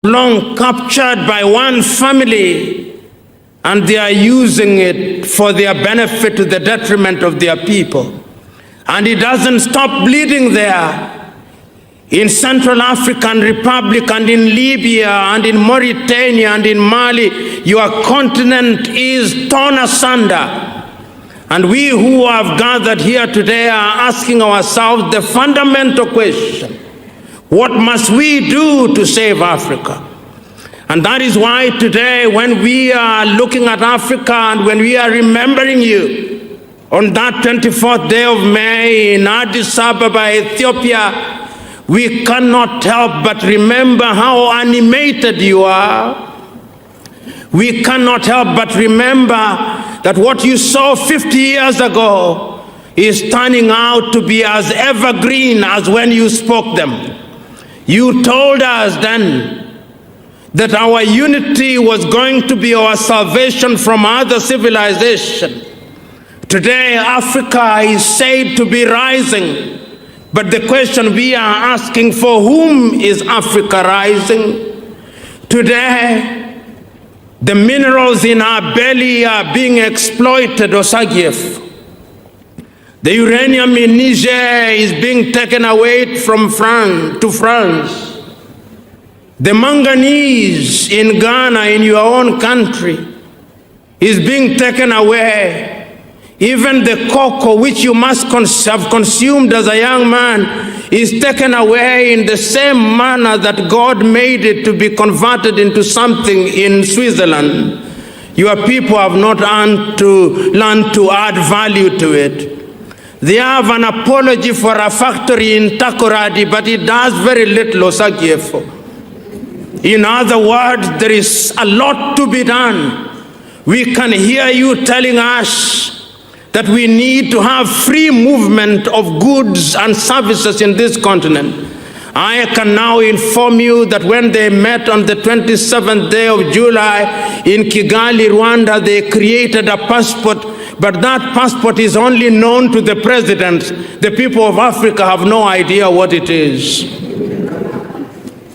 long captured by one family, and they are using it for their benefit to the detriment of their people. And it doesn't stop bleeding there. In Central African Republic and in Libya and in Mauritania and in Mali, your continent is torn asunder. And we who have gathered here today are asking ourselves the fundamental question: what must we do to save Africa? And that is why today, when we are looking at Africa and when we are remembering you on that 24th day of May in Addis Ababa, Ethiopia, we cannot help but remember how animated you are. We cannot help but remember that what you saw 50 years ago is turning out to be as evergreen as when you spoke them. You told us then that our unity was going to be our salvation from other civilization. Today, Africa is said to be rising. But the question we are asking, for whom is Africa rising? Today, the minerals in our belly are being exploited, Osagief. The uranium in Niger is being taken away from France to France. The manganese in Ghana, in your own country, is being taken away. Even the cocoa which you must have consumed as a young man is taken away in the same manner that God made it to be converted into something in Switzerland. Your people have not learned to add value to it. They have an apology for a factory in Takoradi, but it does very little, Osagiefo. In other words, there is a lot to be done. We can hear you telling us that we need to have free movement of goods and services in this continent. I can now inform you that when they met on the 27th day of July in Kigali, Rwanda, they created a passport, but that passport is only known to the president. The people of Africa have no idea what it is.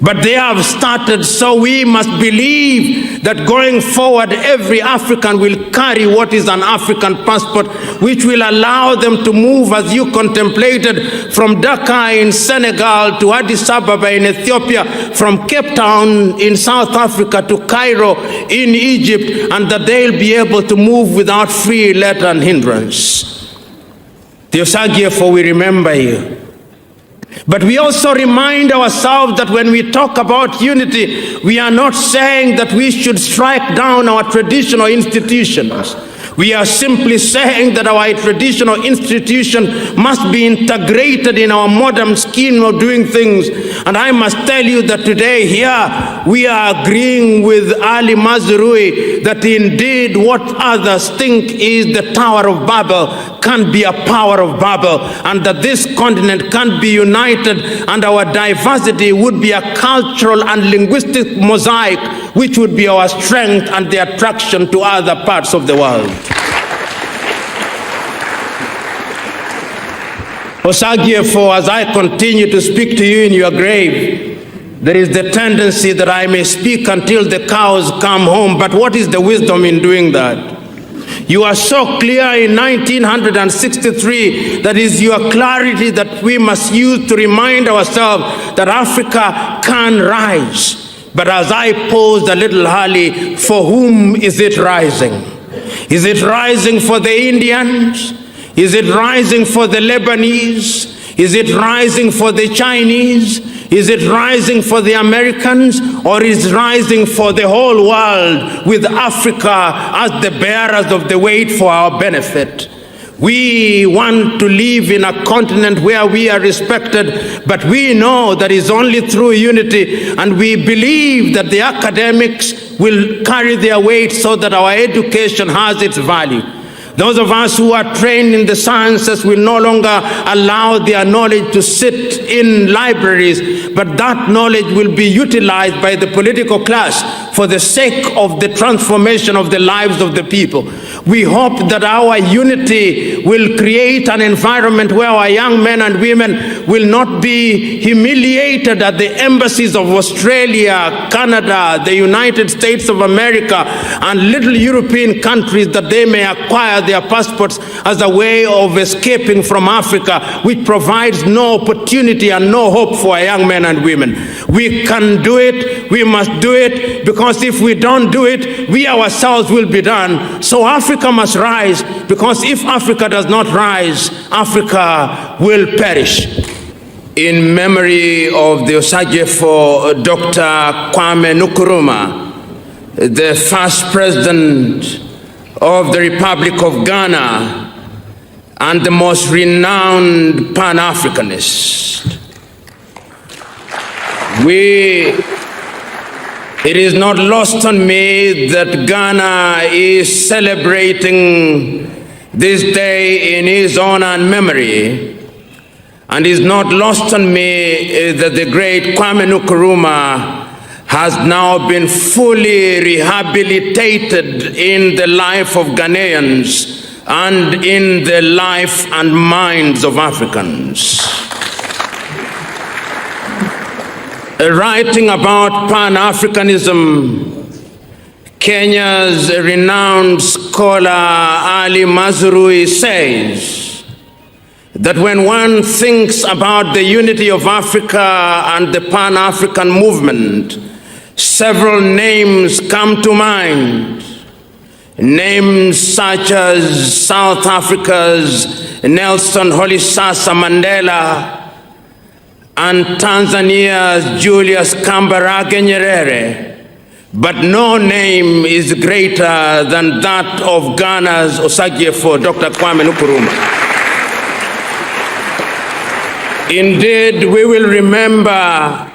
But they have started, so we must believe that going forward, every African will carry what is an African passport, which will allow them to move, as you contemplated, from Dakar in Senegal to Addis Ababa in Ethiopia, from Cape Town in South Africa to Cairo in Egypt, and that they'll be able to move without free let and hindrance. Theosagiefo, we remember you. But we also remind ourselves that when we talk about unity, we are not saying that we should strike down our traditional institutions. We are simply saying that our traditional institution must be integrated in our modern scheme of doing things. And I must tell you that today here we are agreeing with Ali Mazrui that indeed what others think is the Tower of Babel can be a power of Babel, and that this continent can be united and our diversity would be a cultural and linguistic mosaic which would be our strength and the attraction to other parts of the world. Osagiefo, as I continue to speak to you in your grave, there is the tendency that I may speak until the cows come home, but what is the wisdom in doing that? You are so clear in 1963, that is your clarity that we must use to remind ourselves that Africa can rise. But as I posed a little early, for whom is it rising? Is it rising for the Indians? Is it rising for the Lebanese? Is it rising for the Chinese? Is it rising for the Americans? Or is it rising for the whole world with Africa as the bearers of the weight for our benefit? We want to live in a continent where we are respected, but we know that it's only through unity, and we believe that the academics will carry their weight so that our education has its value. Those of us who are trained in the sciences will no longer allow their knowledge to sit in libraries, but that knowledge will be utilized by the political class for the sake of the transformation of the lives of the people. We hope that our unity will create an environment where our young men and women will not be humiliated at the embassies of Australia, Canada, the United States of America, and little European countries, that they may acquire their passports as a way of escaping from Africa, which provides no opportunity and no hope for our young men and women. We can do it, we must do it, because if we don't do it, we ourselves will be done. So Africa must rise, because if Africa does not rise, Africa will perish. In memory of the Osagyefo Dr. Kwame Nkrumah, the first president of the Republic of Ghana and the most renowned Pan-Africanist. It is not lost on me that Ghana is celebrating this day in his honor and memory, and it is not lost on me that the great Kwame Nkrumah has now been fully rehabilitated in the life of Ghanaians and in the life and minds of Africans. Writing about Pan-Africanism, Kenya's renowned scholar Ali Mazrui says that when one thinks about the unity of Africa and the Pan-African movement, several names come to mind. Names such as South Africa's Nelson Rolihlahla Mandela and Tanzania's Julius Kambarage Nyerere, but no name is greater than that of Ghana's Osagyefo Dr. Kwame Nkrumah. Indeed, we will remember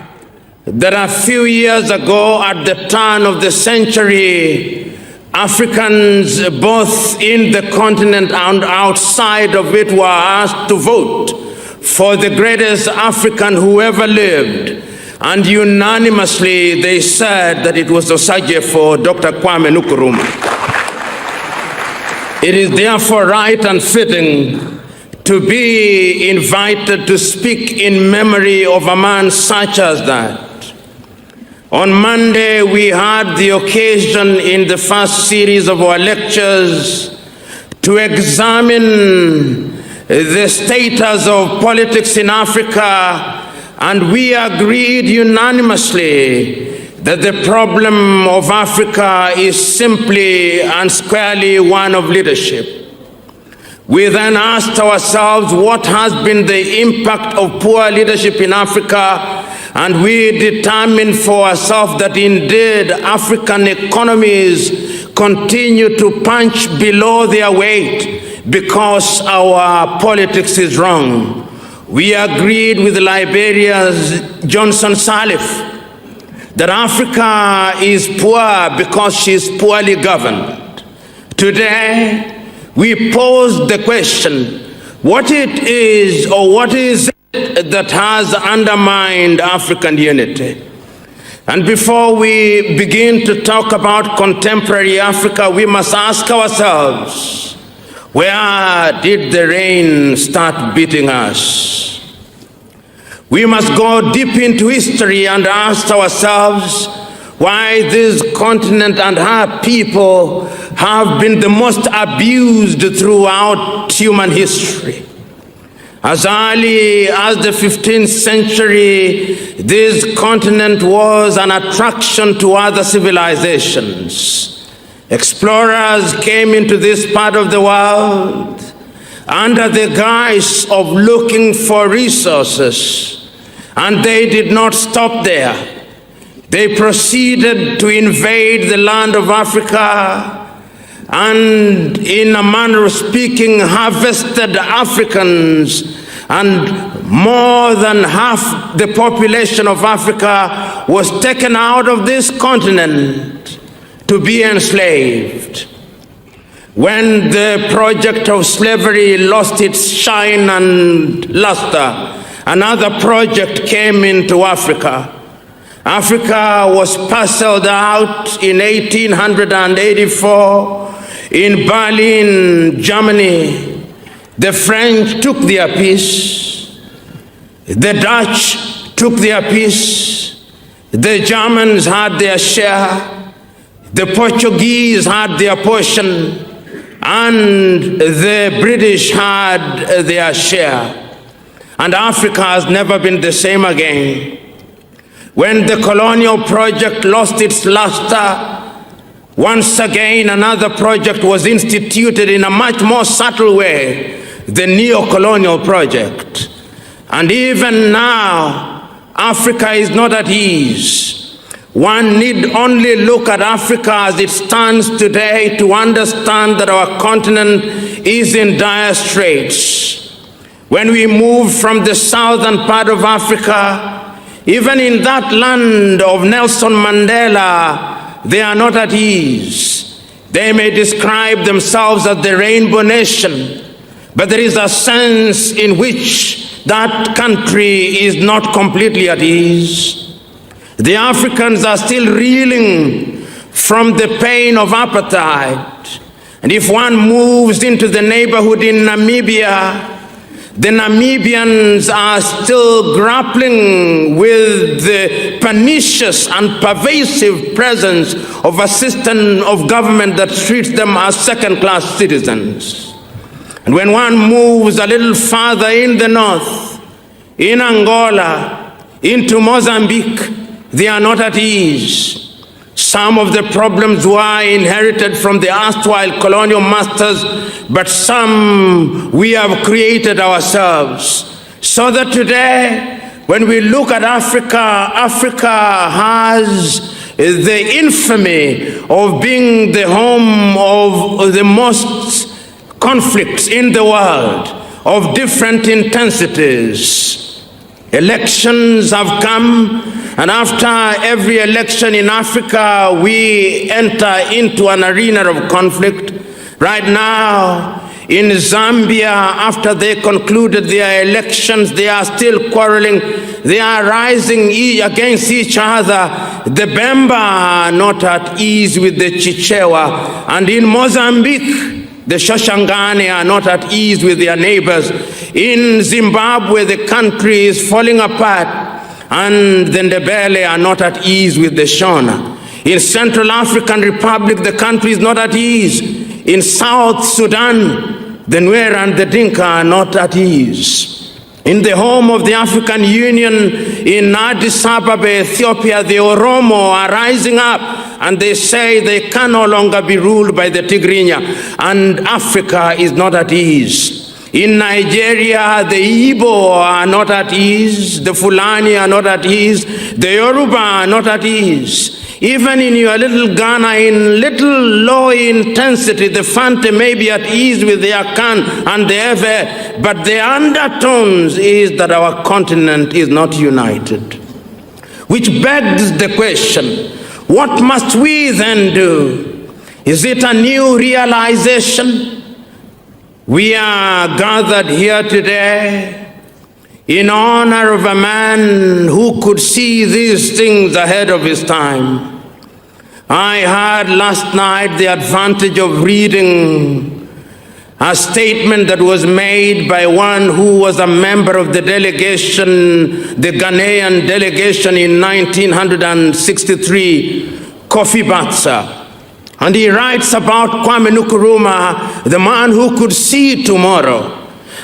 that a few years ago, at the turn of the century, Africans both in the continent and outside of it were asked to vote for the greatest African who ever lived, and unanimously they said that it was Osagyefo Dr. Kwame Nkrumah. It is therefore right and fitting to be invited to speak in memory of a man such as that. On Monday, we had the occasion in the first series of our lectures to examine the status of politics in Africa, and we agreed unanimously that the problem of Africa is simply and squarely one of leadership. We then asked ourselves what has been the impact of poor leadership in Africa, and we determined for ourselves that indeed African economies continue to punch below their weight because our politics is wrong. We agreed with Liberia's Johnson Sirleaf that Africa is poor because she is poorly governed. Today, we pose the question, what it is or what is it that has undermined African unity? And before we begin to talk about contemporary Africa, we must ask ourselves, where did the rain start beating us? We must go deep into history and ask ourselves why this continent and her people have been the most abused throughout human history. As early as the 15th century, this continent was an attraction to other civilizations. Explorers came into this part of the world under the guise of looking for resources, and they did not stop there. They proceeded to invade the land of Africa and, in a manner of speaking, harvested Africans, and more than half the population of Africa was taken out of this continent to be enslaved. When the project of slavery lost its shine and luster, another project came into Africa. Africa was parceled out in 1884 in Berlin, Germany. The French took their piece, the Dutch took their piece, the Germans had their share, the Portuguese had their portion, and the British had their share. And Africa has never been the same again. When the colonial project lost its luster, once again another project was instituted in a much more subtle way, the neo-colonial project. And even now, Africa is not at ease. One need only look at Africa as it stands today to understand that our continent is in dire straits. When we move from the southern part of Africa, even in that land of Nelson Mandela, they are not at ease. They may describe themselves as the Rainbow Nation, but there is a sense in which that country is not completely at ease. The Africans are still reeling from the pain of apartheid. And if one moves into the neighborhood in Namibia, the Namibians are still grappling with the pernicious and pervasive presence of a system of government that treats them as second-class citizens. And when one moves a little farther in the north, in Angola, into Mozambique, they are not at ease. Some of the problems were inherited from the erstwhile colonial masters, but some we have created ourselves. So that today, when we look at Africa, Africa has the infamy of being the home of the most conflicts in the world of different intensities. Elections have come, and after every election in Africa, we enter into an arena of conflict. Right now, in Zambia, after they concluded their elections, they are still quarreling. They are rising against each other. The Bemba are not at ease with the Chichewa. And in Mozambique, the Shoshangane are not at ease with their neighbors. In Zimbabwe, the country is falling apart, and the Ndebele are not at ease with the Shona. In Central African Republic, the country is not at ease. In South Sudan, the Nuer and the Dinka are not at ease. In the home of the African Union in Addis Ababa, Ethiopia, the Oromo are rising up, and they say they can no longer be ruled by the Tigrinya, and Africa is not at ease. In Nigeria, the Igbo are not at ease, the Fulani are not at ease, the Yoruba are not at ease. Even in your little Ghana, in little low intensity, the Fante may be at ease with the Akan and the Ewe, but the undertones is that our continent is not united. Which begs the question, what must we then do? Is it a new realization? We are gathered here today in honor of a man who could see these things ahead of his time. I had last night the advantage of reading a statement that was made by one who was a member of the delegation, the Ghanaian delegation in 1963, Kofi Batsa. And he writes about Kwame Nkrumah, the man who could see tomorrow.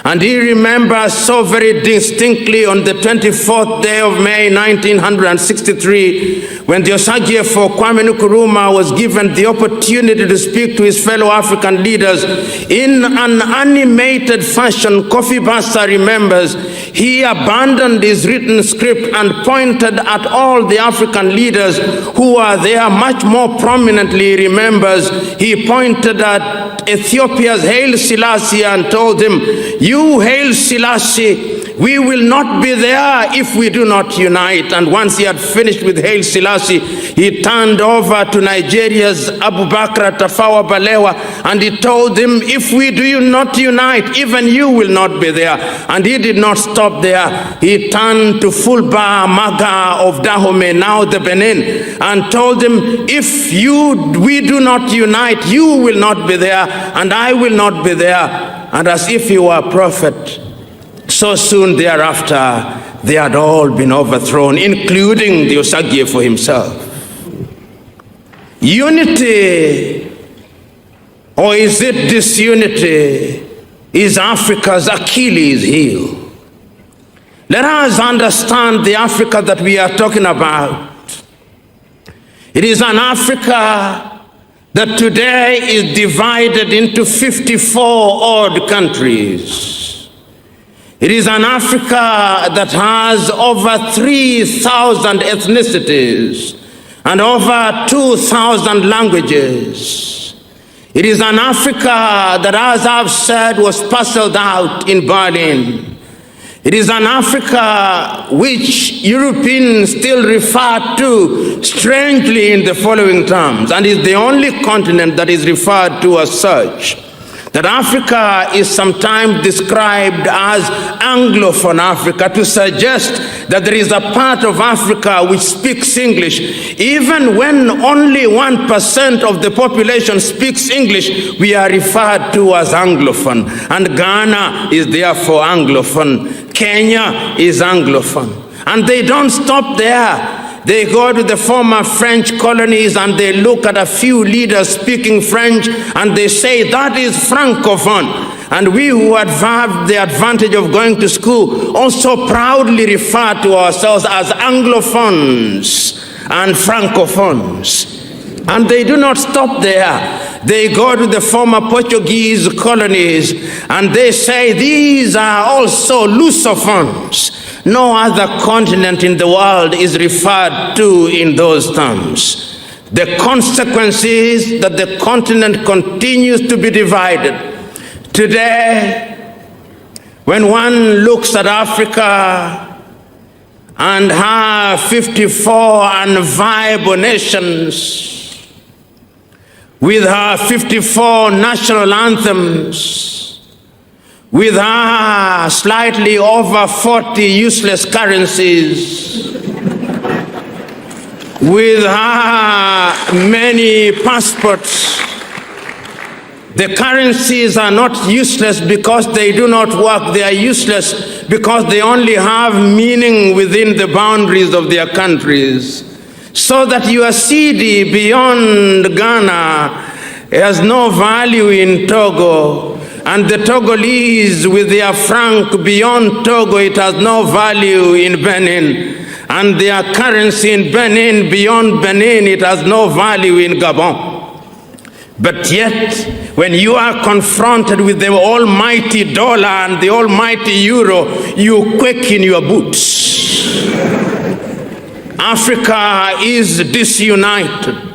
And he remembers so very distinctly on the 24th day of May 1963, when the Osagie for Kwame Nkrumah was given the opportunity to speak to his fellow African leaders in an animated fashion. Kofi Batsa remembers he abandoned his written script and pointed at all the African leaders who are there. Much more prominently, remembers, he pointed at Ethiopia's Haile Selassie and told him, "You, Haile Selassie, We will not be there if we do not unite. And once he had finished with Haile Selassie, he turned over to Nigeria's Abubakar Tafawa Balewa, and he told him, if we do not unite, even you will not be there. And he did not stop there. He turned to Fulba Maga of Dahomey, now the Benin, and told him, if we do not unite, you will not be there, and I will not be there. And as if he were a prophet, so soon thereafter, they had all been overthrown, including the Osagyefo himself. Unity, or is it disunity, is Africa's Achilles heel. Let us understand the Africa that we are talking about. It is an Africa that today is divided into 54 odd countries. It is an Africa that has over 3,000 ethnicities and over 2,000 languages. It is an Africa that, as I've said, was parceled out in Berlin. It is an Africa which Europeans still refer to strangely in the following terms, and is the only continent that is referred to as such. That Africa is sometimes described as Anglophone Africa, to suggest that there is a part of Africa which speaks English. Even when only 1% of the population speaks English, we are referred to as Anglophone. And Ghana is therefore Anglophone. Kenya is Anglophone. And they don't stop there. They go to the former French colonies and they look at a few leaders speaking French and they say that is Francophone. And we who have the advantage of going to school also proudly refer to ourselves as Anglophones and Francophones. And they do not stop there. They go to the former Portuguese colonies and they say these are also Lusophones. No other continent in the world is referred to in those terms. The consequence is that the continent continues to be divided. Today, when one looks at Africa and her 54 unviable nations, with her 54 national anthems, with her slightly over 40 useless currencies, with her many passports. The currencies are not useless because they do not work. They are useless because they only have meaning within the boundaries of their countries. So that your cedi beyond Ghana has no value in Togo, and the Togolese with their franc beyond Togo, it has no value in Benin, and their currency in Benin beyond Benin, it has no value in Gabon. But yet, when you are confronted with the almighty dollar and the almighty euro, you quake in your boots. Africa is disunited.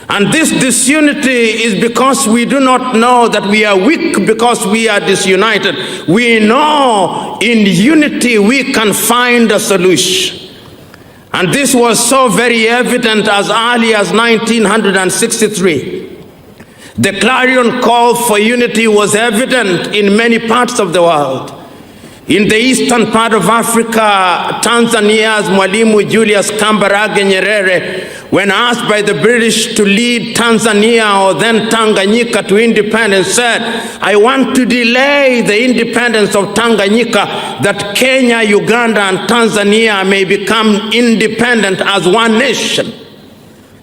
And this disunity is because we do not know that we are weak because we are disunited. We know in unity we can find a solution. And this was so very evident as early as 1963. The clarion call for unity was evident in many parts of the world. In the eastern part of Africa, Tanzania's Mwalimu Julius Kambarage Nyerere, when asked by the British to lead Tanzania or then Tanganyika to independence, said, I want to delay the independence of Tanganyika that Kenya, Uganda, and Tanzania may become independent as one nation.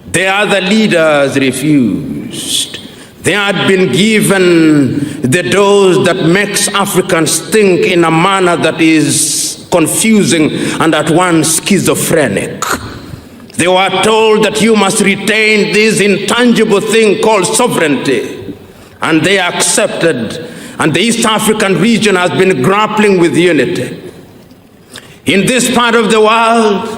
The other leaders refused. They had been given the dose that makes Africans think in a manner that is confusing and at once schizophrenic. They were told that you must retain this intangible thing called sovereignty. And they accepted. And the East African region has been grappling with unity. In this part of the world,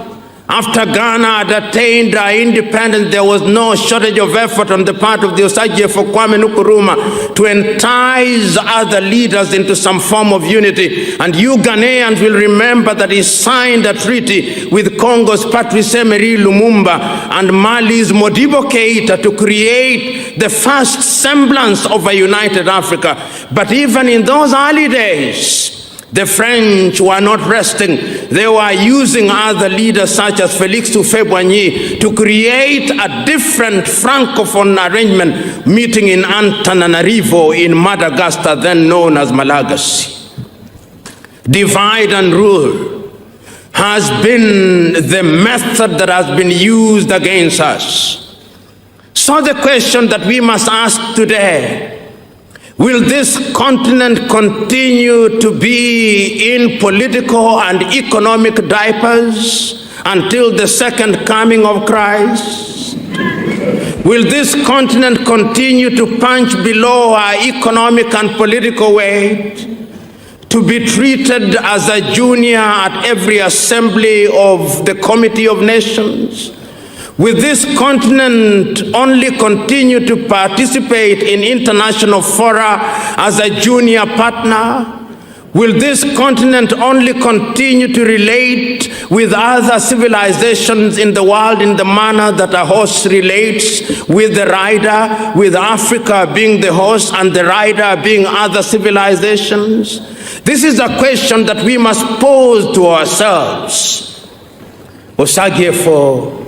After Ghana had attained independence, there was no shortage of effort on the part of the Osagyefo Kwame Nkrumah to entice other leaders into some form of unity. And you Ghanaians will remember that he signed a treaty with Congo's Patrice Emery Lumumba and Mali's Modibo Keita to create the first semblance of a united Africa. But even in those early days, the French were not resting. They were using other leaders such as Félix Houphouët-Boigny to create a different Francophone arrangement, meeting in Antananarivo in Madagascar, then known as Malagasy. Divide and rule has been the method that has been used against us. So the question that we must ask today: will this continent continue to be in political and economic diapers until the second coming of Christ? Will this continent continue to punch below our economic and political weight, to be treated as a junior at every assembly of the Committee of Nations? Will this continent only continue to participate in international fora as a junior partner? Will this continent only continue to relate with other civilizations in the world in the manner that a horse relates with the rider, with Africa being the horse and the rider being other civilizations? This is a question that we must pose to ourselves. Osagyefo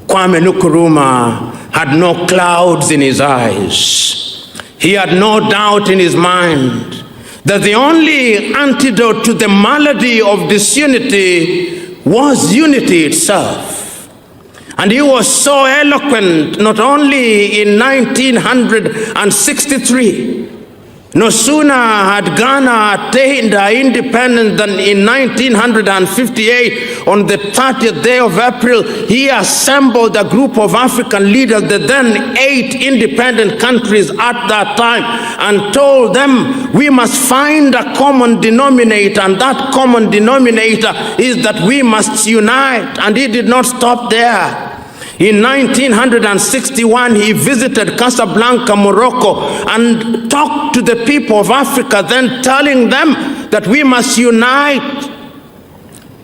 Kwame Nkrumah had no clouds in his eyes. He had no doubt in his mind that the only antidote to the malady of disunity was unity itself. And he was so eloquent, not only in 1963, no sooner had Ghana attained her independence than in 1958, on the 30th day of April, he assembled a group of African leaders, the then 8 independent countries at that time, and told them we must find a common denominator, and that common denominator is that we must unite. And he did not stop there. In 1961, he visited Casablanca, Morocco, and talked to the people of Africa, then telling them that we must unite.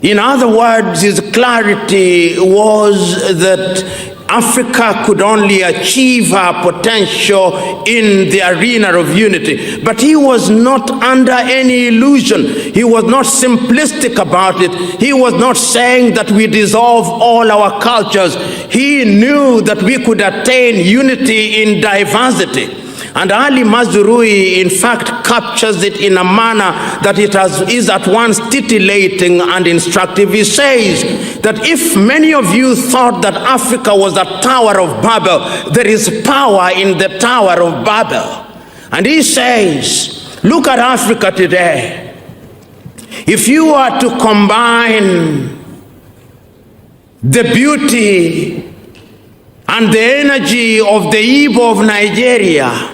In other words, his clarity was that Africa could only achieve her potential in the arena of unity. But he was not under any illusion. He was not simplistic about it. He was not saying that we dissolve all our cultures. He knew that we could attain unity in diversity. And Ali Mazrui, in fact, captures it in a manner that is at once titillating and instructive. He says that if many of you thought that Africa was a Tower of Babel, there is power in the Tower of Babel. And he says, look at Africa today. If you are to combine the beauty and the energy of the Igbo of Nigeria,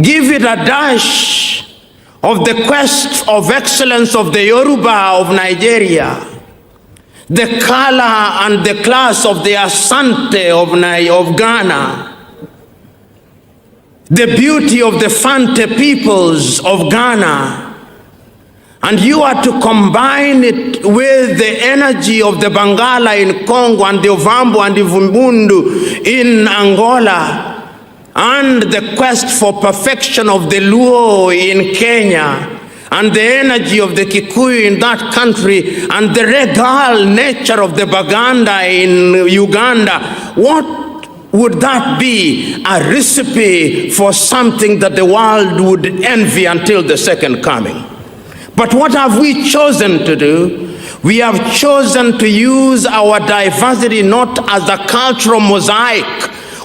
give it a dash of the quest of excellence of the Yoruba of Nigeria, the color and the class of the Asante of Ghana, the beauty of the Fante peoples of Ghana, and you are to combine it with the energy of the Bangala in Congo and the Ovambo and the Vumbundu in Angola, and the quest for perfection of the Luo in Kenya, and the energy of the Kikuyu in that country, and the regal nature of the Baganda in Uganda, what would that be? A recipe for something that the world would envy until the second coming. But what have we chosen to do? We have chosen to use our diversity not as a cultural mosaic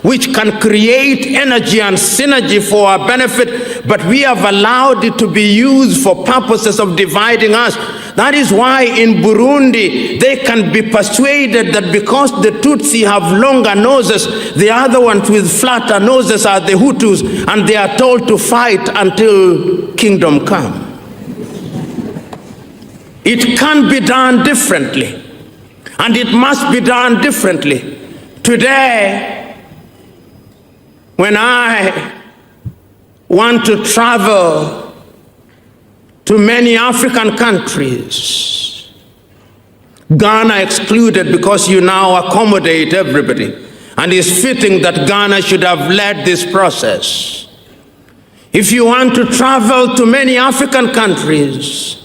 which can create energy and synergy for our benefit, but we have allowed it to be used for purposes of dividing us. That is why in Burundi, they can be persuaded that because the Tutsi have longer noses, the other ones with flatter noses are the Hutus, and they are told to fight until kingdom come. It can be done differently. and it must be done differently. Today, when I want to travel to many African countries, Ghana excluded because you now accommodate everybody, and it's fitting that Ghana should have led this process. If you want to travel to many African countries,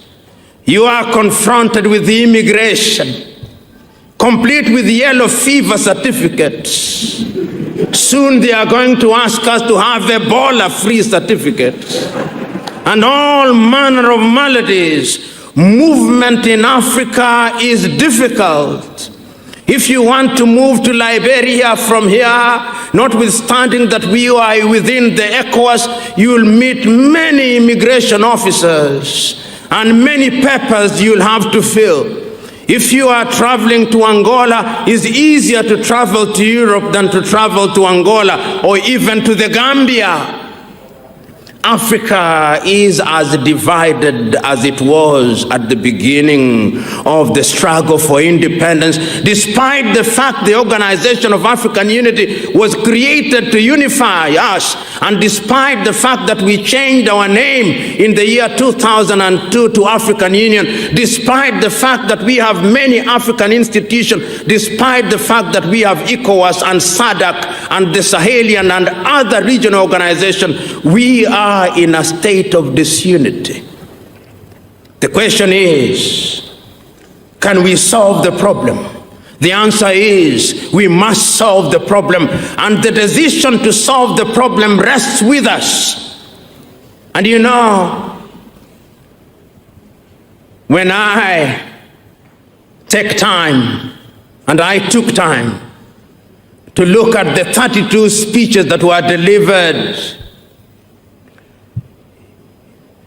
you are confronted with the immigration, complete with yellow fever certificates. Soon they are going to ask us to have Ebola-free certificates and all manner of maladies. Movement in Africa is difficult. If you want to move to Liberia from here, notwithstanding that we are within the ECOWAS, you will meet many immigration officers and many papers you'll have to fill. If you are traveling to Angola, it's easier to travel to Europe than to travel to Angola or even to the Gambia. Africa is as divided as it was at the beginning of the struggle for independence, despite the fact the Organization of African Unity was created to unify us, and despite the fact that we changed our name in the year 2002 to African Union, despite the fact that we have many African institutions, despite the fact that we have ECOWAS and SADC and the Sahelian and other regional organizations, we are in a state of disunity. The question is, can we solve the problem? The answer is, we must solve the problem, and the decision to solve the problem rests with us. And you know, when I take time, and I took time to look at the 32 speeches that were delivered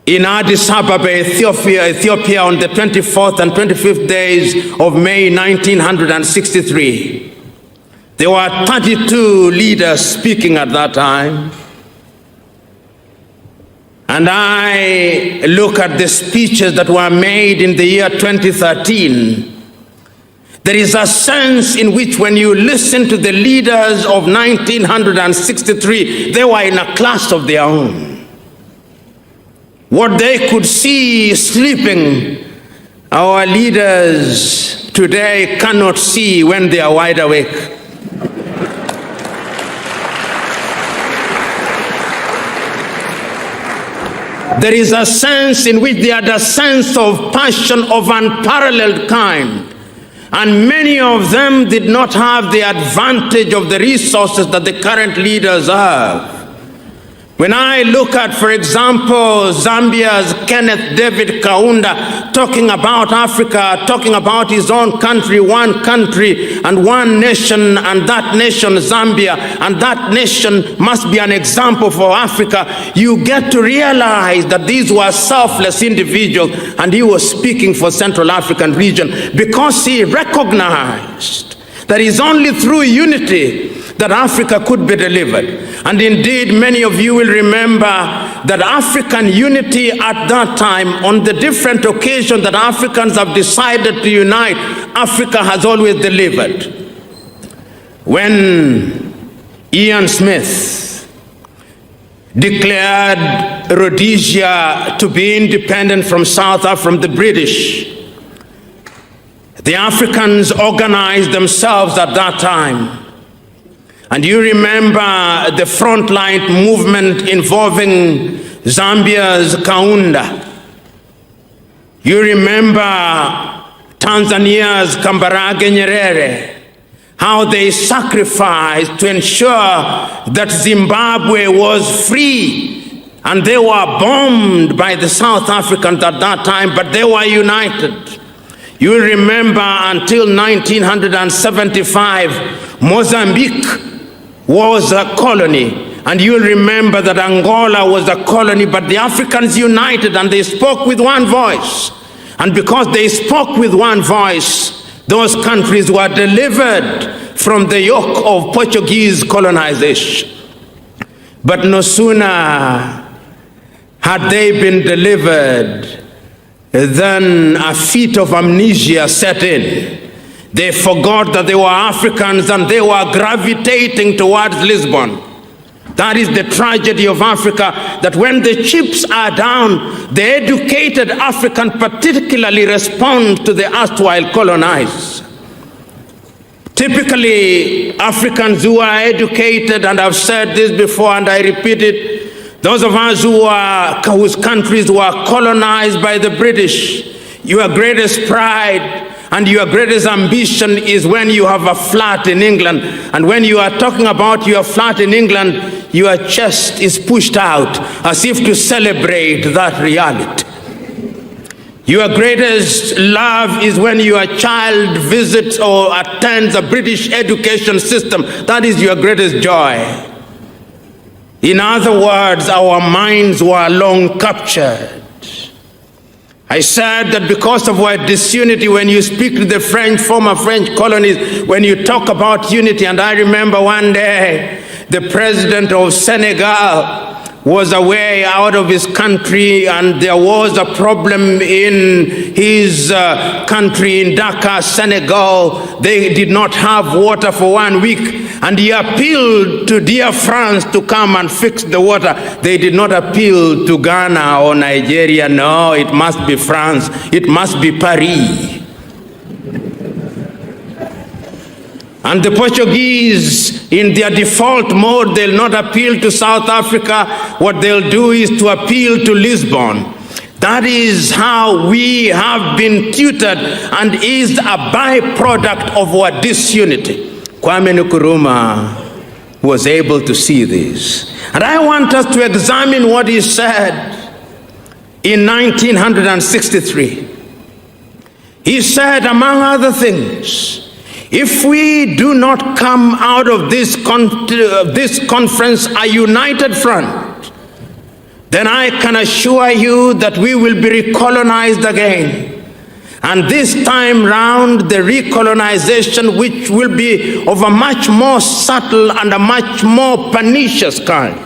in Addis Ababa, Ethiopia on the 24th and 25th days of May 1963. There were 32 leaders speaking at that time. And I look at the speeches that were made in the year 2013. There is a sense in which when you listen to the leaders of 1963, they were in a class of their own. What they could see sleeping, our leaders today cannot see when they are wide awake. There is a sense in which they had a sense of passion of unparalleled kind. And many of them did not have the advantage of the resources that the current leaders have. When I look at, for example, Zambia's Kenneth David Kaunda talking about Africa, talking about his own country, one country and one nation, and that nation Zambia, and that nation must be an example for Africa, you get to realize that these were selfless individuals, and he was speaking for Central African region because he recognized that it's only through unity that Africa could be delivered. And indeed, many of you will remember that African unity at that time, on the different occasions that Africans have decided to unite, Africa has always delivered. When Ian Smith declared Rhodesia to be independent from from the British, the Africans organized themselves at that time. And you remember the frontline movement involving Zambia's Kaunda. You remember Tanzania's Kambarage Nyerere, how they sacrificed to ensure that Zimbabwe was free. And they were bombed by the South Africans at that time, but they were united. You remember until 1975, Mozambique was a colony, and you'll remember that Angola was a colony, but the Africans united and they spoke with one voice. And because they spoke with one voice, those countries were delivered from the yoke of Portuguese colonization. But no sooner had they been delivered than a fit of amnesia set in. They forgot that they were Africans and they were gravitating towards Lisbon. That is the tragedy of Africa, that when the chips are down, the educated African particularly respond to the erstwhile colonized. Typically, Africans who are educated, and I've said this before and I repeat it, those of us whose countries were colonized by the British, your greatest pride and your greatest ambition is when you have a flat in England. And when you are talking about your flat in England, your chest is pushed out as if to celebrate that reality. Your greatest love is when your child visits or attends a British education system. That is your greatest joy. In other words, our minds were long captured. I said that because of our disunity, when you speak to the former French colonies, when you talk about unity, and I remember one day the president of Senegal was away out of his country, and there was a problem in his country, in Dakar, Senegal. They did not have water for 1 week, and he appealed to dear France to come and fix the water. They did not appeal to Ghana or Nigeria. No, it must be France. It must be Paris. And the Portuguese, in their default mode, they'll not appeal to South Africa. What they'll do is to appeal to Lisbon. That is how we have been tutored and is a byproduct of our disunity. Kwame Nkrumah was able to see this. And I want us to examine what he said in 1963. He said, among other things, if we do not come out of this conference a united front, then I can assure you that we will be recolonized again. And this time round, the recolonization, which will be of a much more subtle and a much more pernicious kind.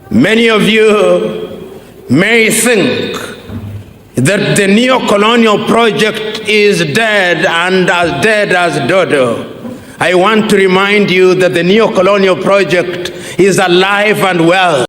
Many of you may think that the neo-colonial project is dead and as dead as dodo. I want to remind you that the neo-colonial project is alive and well.